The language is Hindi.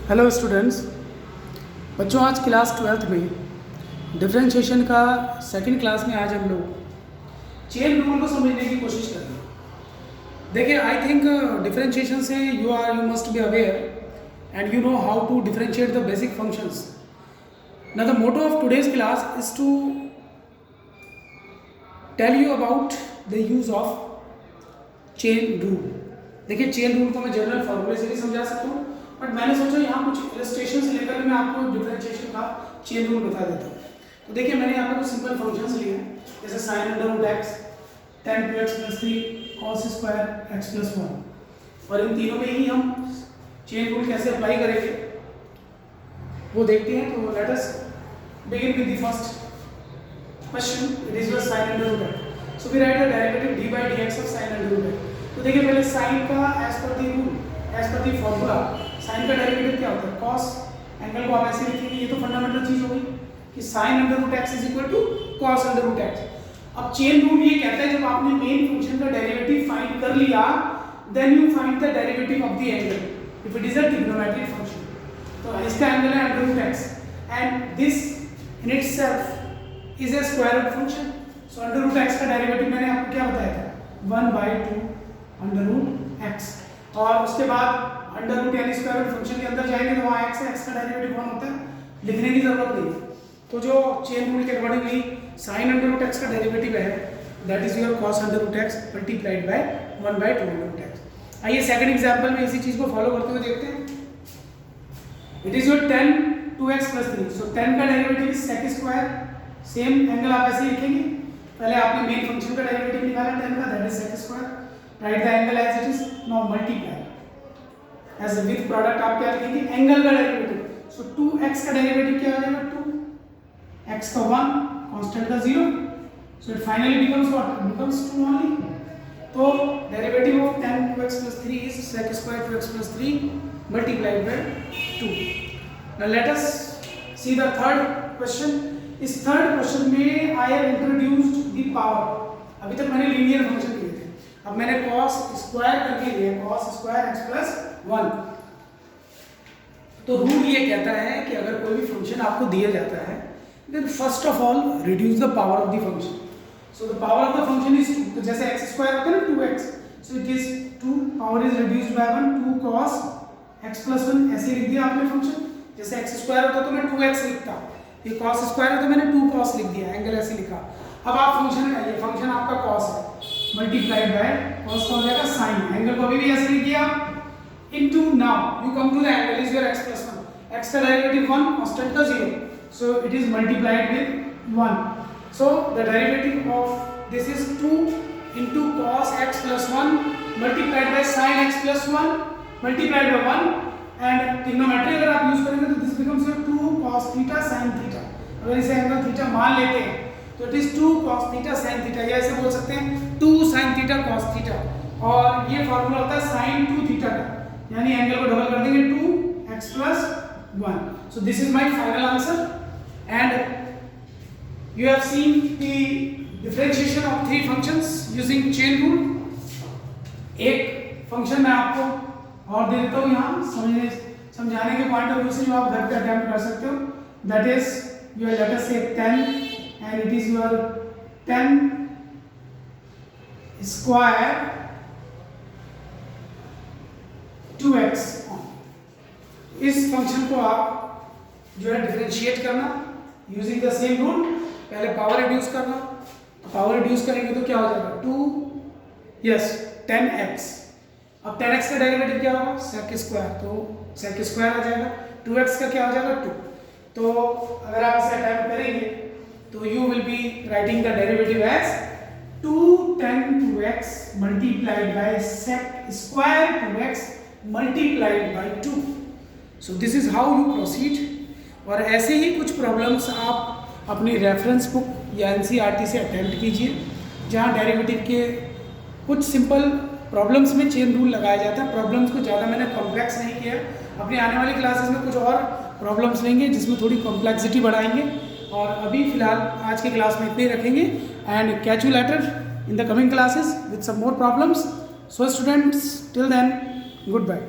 Hello students. बच्चों, आज क्लास 12th में डिफरेंशिएशन का सेकंड क्लास में आज हम लोग चेन रूल को समझने की कोशिश करेंगे। देखिए, आई थिंक डिफरेंशिएशन से you must be aware and you know how to differentiate the basic functions. Now the motto of today's class is to tell you about the use of chain rule. देखिए, चेन रूल को मैं जनरल फॉर्मूले से भी समझा सकता हूँ, बट मैंने सोचा यहाँ कुछ इलस्ट्रेशन से लेकर मैं आपको डिफरेंशिएशन का चेन रूल बता देता हूँ। तो देखिए, मैंने यहाँ पर कुछ सिंपल फंक्शंस लिए हैं, जैसे sine under root x, tan 2x + 3 cos square x + 1, और इन तीनों में ही हम चेन रूल कैसे अप्लाई करेंगे वो देखते हैं। तो let us begin with the first question. It is your sine under root x, so we write the derivative d/dx of sine under root x. तो देखिए, पहले साइन का as per the rule, as per the formula, sine का डेरिवेटिव क्या होता है? कॉस। एंगल को आप ऐसे लिखेंगे, ये तो फंडामेंटल चीज होगी कि sine under root x is equal to cos under root x. अब चेन रूल ये कहता है, जब आपने मेन फंक्शन का डेरिवेटिव फाइंड कर लिया, then you find the derivative of the angle if it is a trigonometric function. तो इसका एंगल है under root x and this in itself is a square root function. So under root x का डेरिवेटिव मैंने आपको क्या बताया था? 1/2 अंडर रूट एक्स। और उसके बाद अंडर रूट यानी स्क्वायर रूट फंक्शन के अंदर जाएंगे तो वहाँ x है, x का डेरिवेटिव 1 होता है, लिखने की जरूरत नहीं है। तो जो चेन रूल के accordingly sine under root x का डेरिवेटिव है, that is your cos under root x multiplied by 1/2 under root x। आइए सेकंड एग्जांपल में इसी चीज को फॉलो करते हुए देखते हैं। It is your tan 2x + 3, so tan का derivative is sec square. Same angle आप ऐसे लिखेंगे, पहले आपने मेन फंक्शन का डेरिवेटिव निकाला tan का, that is sec square. Write the angle as it is, now multiply as with product आप क्या लिखेंगे? एंगल का डेरिवेटिव। सो 2x का डेरिवेटिव क्या हो जाएगा? 2, x का 1, कांस्टेंट का 0, so it finally becomes what? Becomes 2 only. तो derivative of tan 2x + 3 is sec square 2x + 3 multiplied by 2। Now let us see the third question. इस थर्ड क्वेश्चन में I have introduced the power. अभी तक मैंने लीनियर फंक्शन लिए थे, अब मैंने cos स्क्वायर करके लिया, cos स्क्वायर x + 1। तो रूल ये कहता है कि अगर कोई भी फंक्शन आपको दिया जाता है, then first of all reduce the power of the function. So the power of the function is 2, तो जैसे x स्क्वायर होता है ना 2x, so it is 2, power is reduced by 1, 2 cos x + 1 ऐसे लिख दिया आपने फंक्शन। जैसे x स्क्वायर होता तो मैं 2x लिखता, ये cos स्क्वायर है तो मैंने 2 cos लिख दिया, एंगल ऐसे लिखा। अब आप फंक्शन का, ये फंक्शन आपका cos है, मल्टीप्लाइड बाय cos का हो जाएगा sin, एंगल को अभी भी ऐसे लिख दिया into, now you come to the angle is your x + 1, x का डेरिवेटिव 1, कांस्टेंट का 0, so it is multiplied with 1, so the derivative of this is 2 into cos x + 1 multiplied by sin x + 1 multiplied by 1, and trigonometry अगर आप यूज करेंगे तो this becomes your 2 cos theta sin theta. अगर इसे एंगल थीटा मान लेते हैं तो it is 2 cos theta sin theta, या ऐसे बोल सकते हैं 2 sin थीटा cos थीटा, और ये फार्मूला होता है sin 2 थीटा का, यानी एंगल को डबल कर देंगे 2x + 1। So this is my final answer and you have seen the differentiation of 3 functions using chain rule. एक फंक्शन मैं आपको और दे देता हूं यहां समझाने के पॉइंट ऑफ व्यू से, जो आप घर पे अटेम्प्ट कर सकते हो। That is your, let us से 10 and it is your 10 square 2x। इस फंक्शन को आप जो है डिफरेंशिएट करना यूजिंग द सेम रूल। पहले पावर रिड्यूस करना, पावर रिड्यूस करेंगे तो क्या हो जाएगा? 10x। अब 10x का डेरिवेटिव क्या होगा? sec स्क्वायर, तो sec स्क्वायर आ जाएगा। 2x का क्या हो जाएगा? 2। तो अगर आप इसे अटेम्प्ट करेंगे तो you will be writing the derivative as 2 tan 2x multiplied by sec square 2x multiplied by 2। So this is how you proceed. और ऐसे ही कुछ प्रॉब्लम्स आप अपनी रेफरेंस बुक या एनसीईआरटी से अटेम्प्ट कीजिए, जहाँ डेरिवेटिव के कुछ सिंपल प्रॉब्लम्स में चेन रूल लगाया जाता है। प्रॉब्लम्स को ज़्यादा मैंने कॉम्प्लेक्स नहीं किया। अपनी आने वाली क्लासेस में कुछ और प्रॉब्लम्स लेंगे जिसमें थोड़ी कॉम्प्लेक्सिटी बढ़ाएंगे, और अभी फिलहाल आज की क्लास में इतने ही रखेंगे। And catch you later in the coming classes with some more problems. So students, till then, goodbye।